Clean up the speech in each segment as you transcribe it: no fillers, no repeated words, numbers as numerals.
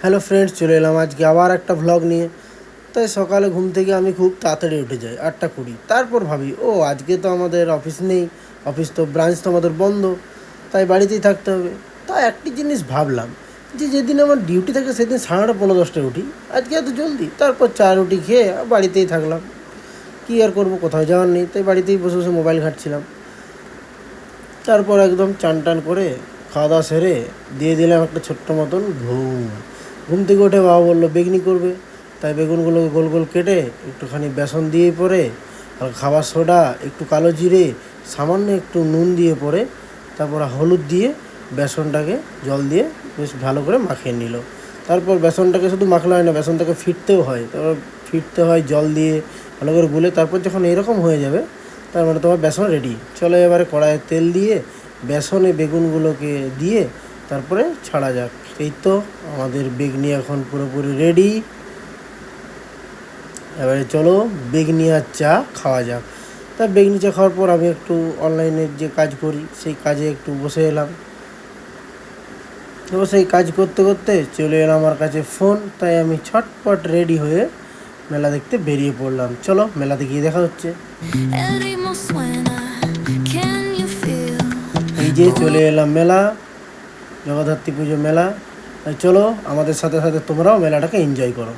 Hello friends, চলে এলাম আজকে আবার একটা ভ্লগ নিয়ে। তাই সকালে ঘুম থেকে আমি খুব তাড়াতাড়ি উঠে যাই 8:20। তারপর ভাবি আজকে তো আমাদের অফিস নেই, অফিস তো ব্রাঞ্চ তো আমাদের বন্ধ, তাই বাড়িতেই থাকতে হবে। তাই একটি জিনিস ভাবলাম যে যেদিন আমার ডিউটি থাকে সেদিন 9:30-10টায় উঠি, আজকে এত জলদি। তারপর চা রুটি খেয়ে বাড়িতেই থাকলাম। কী আর করবো, কোথাও যাওয়ার নেই, তাই বাড়িতেই বসে বসে মোবাইল ঘাঁটছিলাম। তারপর একদম চান টান করে খাওয়া দাওয়া সেরে দিয়ে দিলাম একটা ছোট্ট মতন ঘুম থেকে উঠে বাবা বললো বেগনি করবে, তাই বেগুনগুলোকে গোল গোল কেটে একটুখানি বেসন দিয়ে পরে আর খাবার সোডা, একটু কালো জিরে, সামান্য একটু নুন দিয়ে পরে তারপর হলুদ দিয়ে বেসনটাকে জল দিয়ে বেশ ভালো করে মাখিয়ে নিল। তারপর বেসনটাকে শুধু মাখলে হয় না, বেসনটাকে ফিরতেও হয়। তারপর ফিরতে হয় জল দিয়ে ভালো করে গুলে। তারপর যখন এরকম হয়ে যাবে তার মানে তোমার বেসন রেডি। চলো এবারে কড়াইয়ে তেল দিয়ে বেসনে বেগুনগুলোকে দিয়ে তারপরে ছাড়া যাক। এই তো আমাদের বেগনি এখন পুরোপুরি রেডি। এবারে চলো বেগনি আর চা খাওয়া যাক। তা বেগনি চা খাওয়ার পর আমি একটু অনলাইনের যে কাজ করি সেই কাজে একটু বসে এলাম। তো সেই কাজ করতে করতে চলে এলাম আমার কাছে ফোন, তাই আমি ছটপট রেডি হয়ে মেলা দেখতে বেরিয়ে পড়লাম। চলো মেলাতে গিয়ে দেখা হচ্ছে। এই যে চলে এলাম মেলা, জগদ্ধাত্রী পুজো মেলা। চলো আমাদের সাথে সাথে তোমরাও মেলাটাকে এনজয় করো।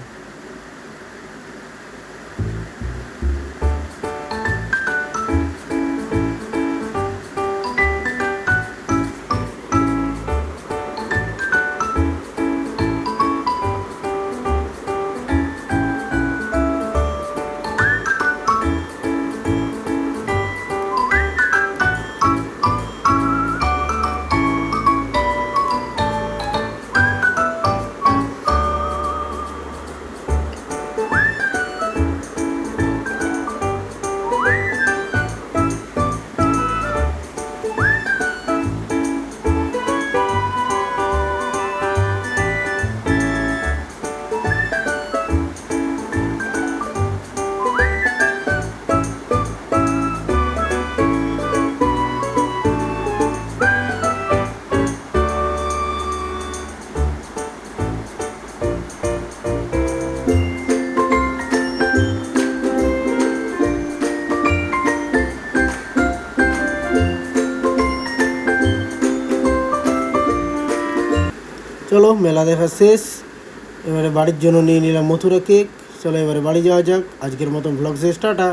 চলো মেলা দেখা শেষ, এবারে বাড়ির জন্য নিয়ে নিলাম মথুরা কেক। চলো এবারে বাড়ি যাওয়া যাক। আজকের মতন ভ্লগ শেষ, টাটা।